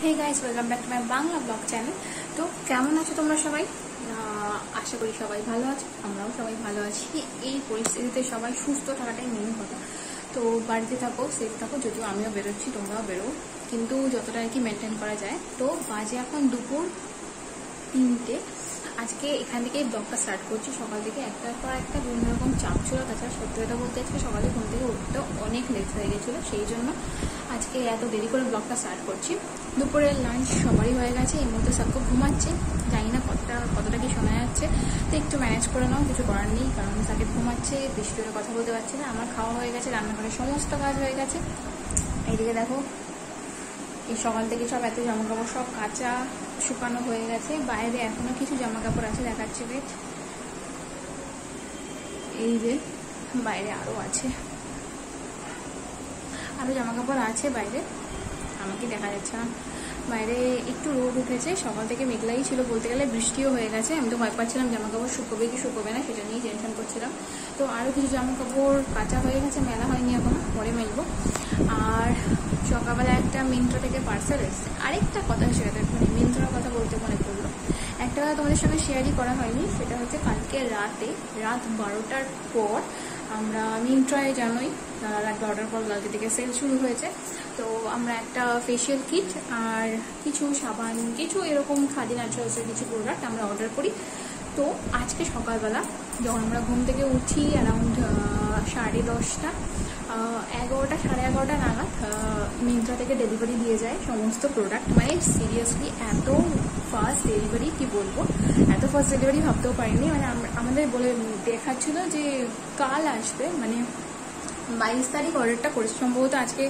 Hey guys welcome back to my Bangla vlog channel. तो কেমন আছো তোমরা সবাই? আশা করি সবাই ভালো আছো, আমরাও সবাই ভালো আছি। এই পরিস্থিতিতে সবাই সুস্থ থাকাটাই মেন কথা। তো বাড়িতে থাকো, সেফ থাকো, যদিও আমিও বেরোচ্ছি, তোমরাও বেরো, কিন্তু যতটা আর কি মেনটেন করা যায়। তো বাজে এখন দুপুর 3টে। আজকে এখান থেকেই ব্লগটা স্টার্ট করছি। সকাল থেকে একটার পর একটা বিভিন্ন রকম চাপ ছিল। তাছাড়া সত্যি কথা বলতে আজকে সকালে ঘুম থেকে উঠতে অনেক লেট হয়ে গেছিলো, সেই জন্য আজকে এত দেরি করে ব্লগটা স্টার্ট করছি। দুপুরের লাঞ্চ সবারই হয়ে গেছে, এই মুহূর্তে সবকে ঘুমাচ্ছে। জানি না কতটা কি শোনা যাচ্ছে, তো একটু ম্যানেজ করে নাও, কিছু করার নেই। কারণ সাকিব ঘুমাচ্ছে, বেশি করে কথা বলতে পারছি না। আমার খাওয়া হয়ে গেছে, রান্নাঘরের সমস্ত কাজ হয়ে গেছে। এইদিকে দেখো, এই সকাল থেকে সব এত জামা কাপড় সব কাঁচা শুকানো হয়ে গেছে। বাইরে এখনো কিছু জামা কাপড় আছে, দেখাচ্ছে বেশ। এই যে বাইরে আরো আছে, আরো জামা কাপড় আছে বাইরে, আমাকে দেখা যাচ্ছে না। বাইরে একটু রোদ উঠেছে, সকাল থেকে মেঘলাই ছিল, বলতে গেলে বৃষ্টিও হয়ে গেছে। আমি তো ভয় পাচ্ছিলাম জামা কাপড় শুকোবে কি শুকোবে না, সেটা নিয়েই টেনশন করছিলাম। তো আরও কিছু জামা কাপড় কাঁচা হয়ে গেছে, মেলা হয়নি এখনো, পরে মেলবো। আর সকালবেলা একটা মিন্ত্রা থেকে পার্সেল এসছে। আরেকটা কথা সেটা মানে মিন্ত্রার কথা বলতে মনে পড়লো, একটা কথা তোমাদের সঙ্গে শেয়ারই করা হয়নি। সেটা হচ্ছে কালকে রাত 12টার পর আমরা মিন্ত্রায়, জানোই রাত 12টার পর কালকে থেকে সেল শুরু হয়েছে। তো আমরা একটা ফেশিয়াল কিট আর কিছু সাবান, কিছু এরকম খাদি ন্যাচারালসের কিছু প্রোডাক্ট আমরা অর্ডার করি। তো আজকে সকালবেলা যখন আমরা ঘুম থেকে উঠি অ্যারাউন্ড 10:30, 11টা, 11:30 নাগাদ মিন্ত্রা থেকে ডেলিভারি দিয়ে যায় সমস্ত প্রোডাক্ট। মানে সিরিয়াসলি এত ফাস্ট ডেলিভারি, কি বলবো, এত ফাস্ট ডেলিভারি ভাবতেও পারিনি। মানে আমাদের বলে দেখাচ্ছিল যে কাল আসবে, মানে 22 তারিখ অর্ডারটা করেছি, সম্ভবত আজকে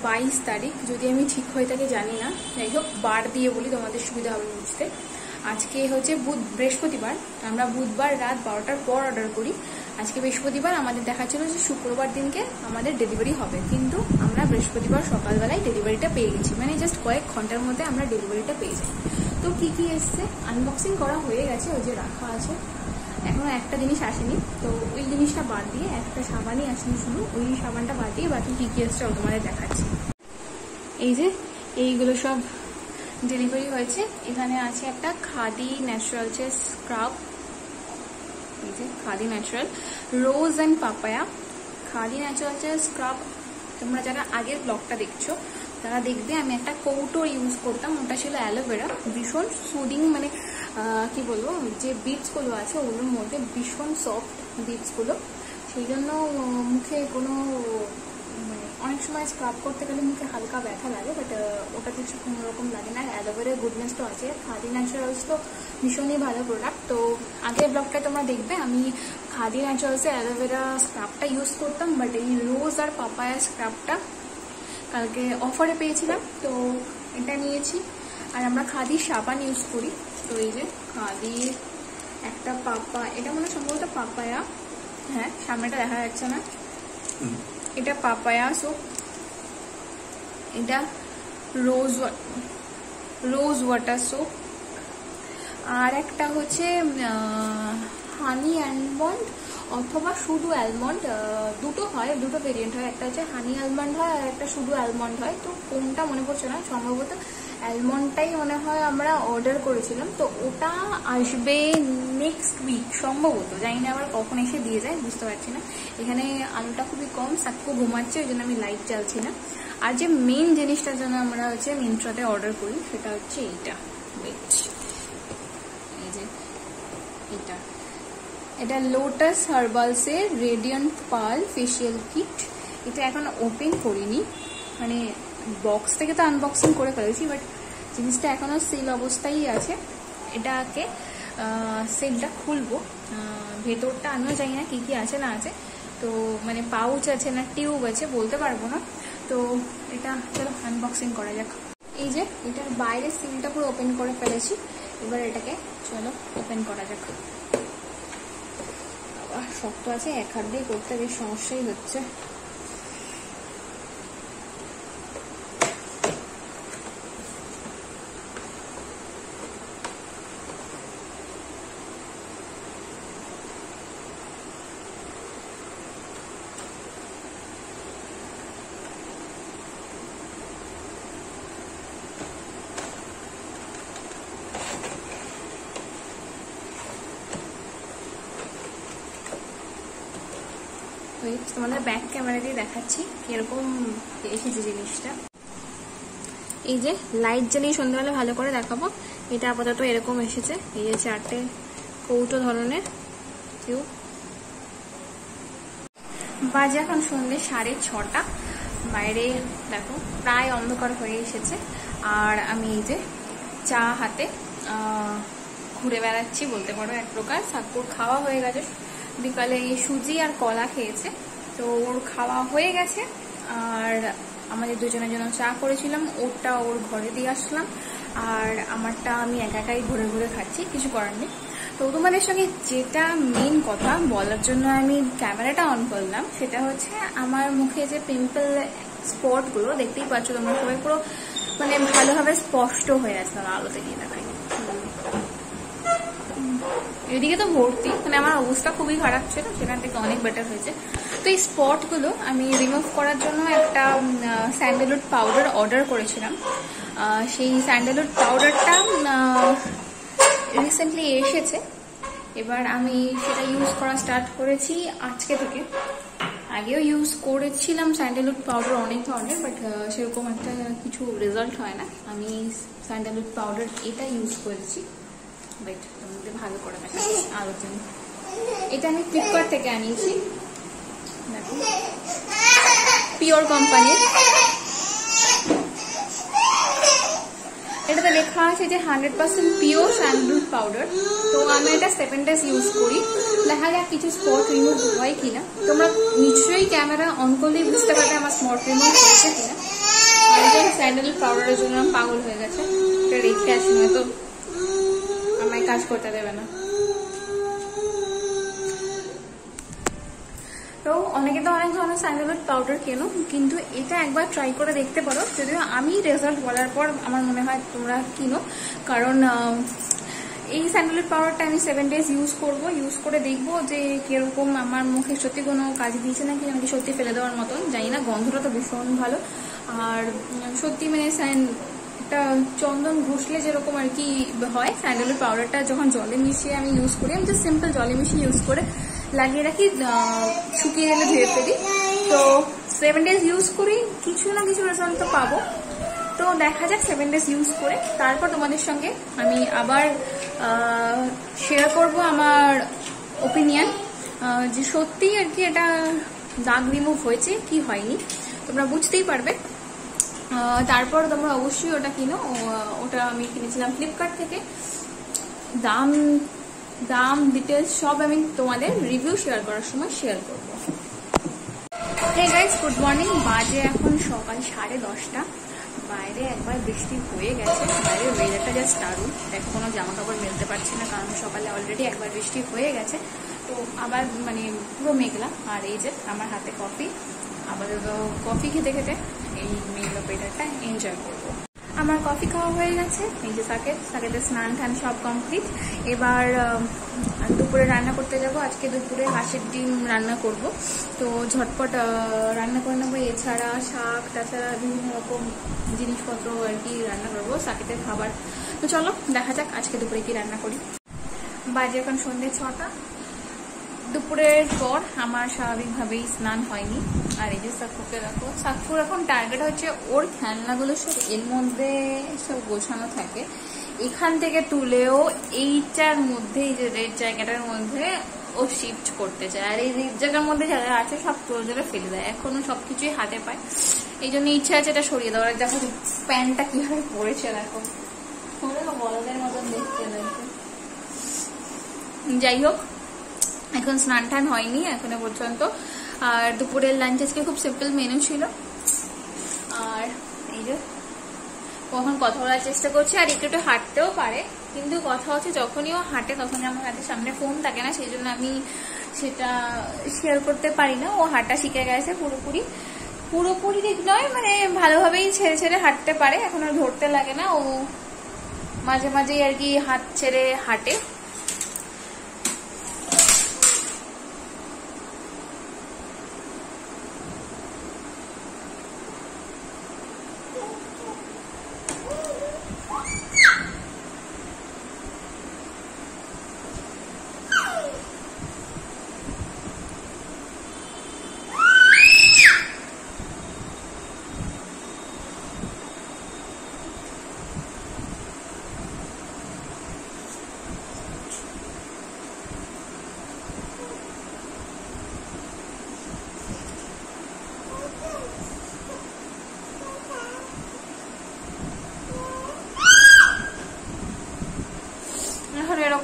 22 তারিখ, যদি আমি ঠিক হয়ে থাকি জানি না। যাই হোক, বার দিয়ে বলি, তোমাদের সুবিধা হবে বুঝতে। আজকে হচ্ছে বৃহস্পতিবার, আমরা বুধবার রাত 12টার পর অর্ডার করি। আজকে বৃহস্পতিবার, আমাদের দেখাচ্ছিল যে শুক্রবার দিনকে আমাদের ডেলিভারি হবে, কিন্তু আমরা বৃহস্পতিবার সকালবেলায় ডেলিভারিটা পেয়ে গেছি। মানে জাস্ট কয়েক ঘন্টার মধ্যে আমরা ডেলিভারিটা পেয়ে যাই। তো কি এসছে আনবক্সিং করা হয়ে গেছে, ওই যে রাখা আছে। এখনো একটা জিনিস আসেনি, তো ওই জিনিসটা বাদ দিয়ে, একটা সাবানই আসেনি শুধু, ওই সাবানটা বাদ দিয়ে বাকি কি এসছে তোমাদের দেখাচ্ছি। এই যে এইগুলো সব ডেলিভারি হয়েছে। এখানে আছে একটা খাদি ন্যাচারালসের স্ক্রাব, এই যে Khadi natural rose and papaya. Khadi ন্যাচারালসের স্ক্রাব তোমরা যারা আগের ব্লগটা দেখছো তারা দেখবে আমি একটা কৌটো ইউজ করতাম, ওটা ছিল অ্যালোভেরা। ভীষণ সুদিং, মানে কি বলবো, যে বিটসগুলো আছে ওগুলোর মধ্যে ভীষণ সফট বিটসগুলো, সেই জন্য মুখে কোনো মানে অনেক সময় স্ক্রাব করতে গেলে মুখে হালকা ব্যথা লাগে, বাট ওটাতে কোনো রকম লাগে না। অ্যালোভেরার গুডনেস তো আছে। খাদি ন্যাচারালস তো ভীষণই ভালো প্রোডাক্ট। তো আগের ব্লগটা তোমরা দেখবে আমি খাদি ন্যাচারালসের অ্যালোভেরা স্ক্রাবটা ইউজ করতাম, বাট এই রোজ আর পাপায়া স্ক্রাবটা কালকে অফারে পেয়েছিলাম, তো এটা নিয়েছি। আর আমরা খাদি সাবান ইউজ করি। তো এই যে খাদির একটা এটা মনে সম্ভবত পাপায়া, হ্যাঁ সামনেটা দেখা যাচ্ছে না, এটা পাপায়া সোপ, এটা রোজ ওয়াটার সোপ, আর একটা হচ্ছে হানি অ্যালমন্ড অথবা শুধু অ্যালমন্ড, দুটো হয়, দুটো ভেরিয়েন্ট হয়। একটা হচ্ছে হানি অ্যালমন্ড হয় আর একটা শুধু অ্যালমন্ড হয়। তো কোনটা মনে পড়ছে না, সম্ভবত অ্যালমন্ডটাই মনে হয় আমরা অর্ডার করেছিলাম। তো ওটা আসবে নেক্সট উইক সম্ভবত, জানি না আবার কখন এসে দিয়ে যায়, বুঝতে পারছি না। এখানে আলোটা খুবই কম, সাক্ষ্য ঘুমাচ্ছে, ওই জন্য আমি লাইট জ্বালছি না। আর যে মেন জিনিসটার জন্য আমরা হচ্ছে মিন্ত্রাতে অর্ডার করি সেটা হচ্ছে এইটা, এই যে এটা লোটাস হার্বালসের রেডিয়েন্ট পার্ল ফেশিয়াল কিট। এটা এখন ওপেন করিনি, মানে বক্স থেকে তো আনবক্সিং করে ফেলেছি, বাট জিনিসটা এখনো সেল অবস্থায় আছে। এটাকে সেলটা খুলবো, ভেতরটা আমিও জানি না কি আছে না আছে। তো মানে পাউচ আছে না টিউব আছে বলতে পারবো না। তো এটা চলো আনবক্সিং করা যাক। এই যে এটার বাইরের সিলটা পুরো ওপেন করে ফেলেছি, এবার এটাকে চলো ওপেন করা যাক। শক্ত আছে, এক হাত দিয়ে করতে বেশ সমস্যাই হচ্ছে। হয়ে গেছে। তোমাদের ব্যাক ক্যামেরা দিয়ে দেখাচ্ছি কিরকম এসেছে জিনিসটা। এই যে লাইট জ্বালিয়ে সন্ধ্যাবেলা ভালো করে দেখাবো। এটা আপাতত এরকম এসেছে। এই যে 4টে কৌটো ধরনের টিউব। বাজে এখন সন্ধ্যে 6:30। বাইরে দেখো প্রায় অন্ধকার হয়ে এসেছে, আর আমি এই যে চা হাতে ঘুরে বেড়াচ্ছি বলতে পারো এক প্রকার। সাকুর খাওয়া হয়ে গেছে, বিকালে এই সুজি আর কলা খেয়েছে, তো ওর খাওয়া হয়ে গেছে। আর আমাদের দুজনের জন্য চা করেছিলাম, ওরটা ওর ঘরে দিয়ে আসলাম, আর আমারটা আমি একাই ঘুরে ঘুরে খাচ্ছি, কিছু করার নেই। তো তোমাদের সঙ্গে যেটা মেইন কথা বলার জন্য আমি ক্যামেরাটা অন করলাম, সেটা হচ্ছে আমার মুখে যে পিম্পল স্পটগুলো দেখতেই পাচ্ছ তোমরা সবাই, পুরো মানে ভালোভাবে স্পষ্ট হয়ে আছে। আলোতে গিয়ে দেখাই, এদিকে তো ভর্তি, মানে আমার অবস্থা খুবই খারাপ ছিল, সেখান থেকে অনেক বেটার হয়েছে। তো এই স্পটগুলো আমি রিমুভ করার জন্য একটা স্যান্ডেলউড পাউডার অর্ডার করেছিলাম। সেই স্যান্ডেলউড পাউডারটা রিসেন্টলি এসেছে, এবার আমি সেটা ইউজ করা স্টার্ট করেছি আজকে থেকে। আগেও ইউজ করেছিলাম স্যান্ডেলউড পাউডার অনেক ধরনের, বাট সেরকম একটা কিছু রেজাল্ট হয় না। আমি স্যান্ডেলউড পাউডার এটা ইউজ করেছি, বাট তোমাদের ভালো করে দেখাচ্ছি আলোর জন্য। এটা আমি ফ্লিপকার্ট থেকে আনিয়েছি, দেখো পিওর কোম্পানির। এটাতে লেখা আছে যে 100% পিওর স্যান্ডেলউড পাউডার। তো আমি এটা 7 days ইউজ করি, দেখা যাক কিছু স্পট রিমুভ হয় কিনা। তোমরা নিশ্চয়ই ক্যামেরা অন করলেই বুঝতে পারবে আমার স্পট রিমুভ হয়েছে কিনা। আর এই যে স্যান্ডেলউড পাউডারের জন্য আমি পাগল হয়ে গেছে, এটা রেখে আসি, নয়তো আমায় কাজ করতে দেবে না। তো অনেকে তো অনেক ধরনের স্যান্ডেলউড পাউডার কেনো, কিন্তু এটা একবার ট্রাই করে দেখতে পারো। যদিও আমি রেজাল্ট বলার পর আমার মনে হয় তোমরা কিনো, কারণ এই স্যান্ডেলউড পাউডারটা আমি 7 days ইউজ করব। ইউজ করে দেখবো যে কিরকম আমার মুখে সত্যি কোনো কাজ দিয়েছে নাকি, নাকি সত্যি ফেলে দেওয়ার মতন, জানি না। গন্ধটা তো ভীষণ ভালো, আর সত্যি মানে একটা চন্দন ঘষলে যেরকম আর কি হয়, স্যান্ডেলউড পাউডারটা যখন জলে মিশিয়ে আমি ইউজ করি, আমি জাস্ট সিম্পল জলে মিশিয়ে ইউজ করে লাগিয়ে রাখি, শুকিয়ে গেলে ধুয়ে ফেলি। তো 7 days ইউজ করি, কিছু না কিছু রেজাল্ট তো পাবো। তো দেখা যাক 7 days ইউজ করে, তারপর তোমাদের সঙ্গে আমি আবার শেয়ার করব আমার ওপিনিয়ন, যে সত্যি আর কি এটা দাগ রিমুভ হয়েছে কি হয়নি, তোমরা বুঝতেই পারবে। তারপর তোমরা অবশ্যই ওটা কিনো। ওটা আমি কিনেছিলাম ফ্লিপকার্ট থেকে। দাম ডিটেলস সব আমি তোমাদের রিভিউ শেয়ার করার সময় শেয়ার করবো। Hey guys, good morning. বাজে এখন সকাল 10:30। বাইরে একবার বৃষ্টি হয়ে গেছে, বাইরের ওয়েদারটা জাস্ট দারুণ। দেখো কোনো জামা কাপড় মেলতে পারছি না, কারণ সকালে অলরেডি একবার বৃষ্টি হয়ে গেছে, তো আবার মানে পুরো মেঘলা। আর এই যে আমার হাতে কফি, আবার কফি খেতে খেতে এই মেঘলা ওয়েদারটা এনজয় করবো। আমার কফি খাওয়া হয়ে গেছে, এই যে সাকেতে স্নান টান সব কমপ্লিট। এবার দুপুরে রান্না করতে যাব। আজকে দুপুরে হাঁসের ডিম রান্না করব, তো ঝটপট রান্না করে নেবো। এছাড়া শাক, তাছাড়া বিভিন্ন রকম জিনিসপত্র আর কি রান্না করবো, সাকেতের খাবার। তো চলো দেখা যাক আজকে দুপুরে কি রান্না করি। বাজে এখন সন্ধ্যে 6টা। দুপুরের পর আমার স্বাভাবিকভাবেই স্নান হয়নি। আর এই যে সাকুকে দেখো, সাকুর এখন টার্গেট হচ্ছে ওর খেলনাগুলো সব এর মধ্যে সব গোছানো থাকে, এখান থেকে তুলেও এইটার মধ্যে, এই যে রেড জায়গাটার মধ্যে ও শিফট করতে চায়। আর এই রেড জায়গার মধ্যে যারা আছে সব প্রয়োজনে ফেলে দেয়, এখনো সবকিছুই হাতে পায়, এই জন্য ইচ্ছা আছে এটা সরিয়ে দেওয়ার। দেখো প্যান্টটা কিভাবে পড়েছে, দেখো বলদের মতন দেখতে লাগছে। যাই হোক, এখন স্নান টান হয়নি এখনো পর্যন্ত। আর দুপুরের লাঞ্চ আজকে খুব সিম্পল মেনু ছিল। আর এই যে কখন কথা বলার চেষ্টা করছি, আর একটু একটু হাঁটতেও পারে, কিন্তু কথা হচ্ছে যখনই ও হাঁটে তখনই আমার হাতের সামনে ফোন থাকে না, সেই জন্য আমি সেটা শেয়ার করতে পারি না। ও হাঁটা শিখে গেছে পুরোপুরি ঠিক নয়, মানে ভালোভাবেই ছেড়ে ছেড়ে হাঁটতে পারে, এখন আর ধরতে লাগে না। ও মাঝে মাঝেই আর কি হাত ছেড়ে হাঁটে।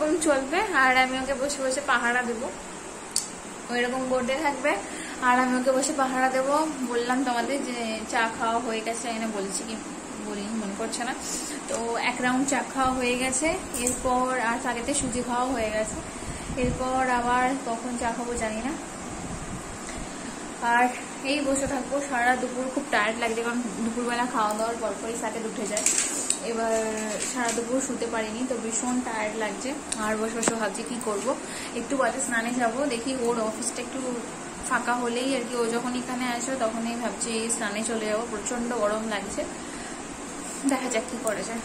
এরকম চলবে, আর আমি ওকে বসে বসে পাহারা দেবো, ওই রকম বোর্ডে থাকবে আর আমি ওকে বসে পাহারা দেবো। বললাম তোমাদের যে চা খাওয়া হয়ে গেছে, এনে বলছি কি বলিনি মনে করছে না। তো 1 রাউন্ড চা খাওয়া হয়ে গেছে, এরপর আর আগেতে সুজি খাওয়া হয়ে গেছে, এরপর আবার কখন চা খাবো জানি না। আর এই বসে থাকবো সারা দুপুর, খুব টায়ার্ড লাগছে কারণ দুপুরবেলা খাওয়া দাওয়ার পরপরই সাথে উঠে যায়। এবার সারা দুপুর শুতে পারিনি, তো ভীষণ টায়ার্ড লাগছে। আর বসে বসে ভাবছি কি করব, একটু বাদে স্নানে যাব, দেখি ওর অফিসটা একটু ফাঁকা হলেই আর কি, ও যখন এখানে আসবে তখনই ভাবছি স্নানে চলে যাবো, প্রচন্ড গরম লাগছে, দেখা যাক কি করা যায়।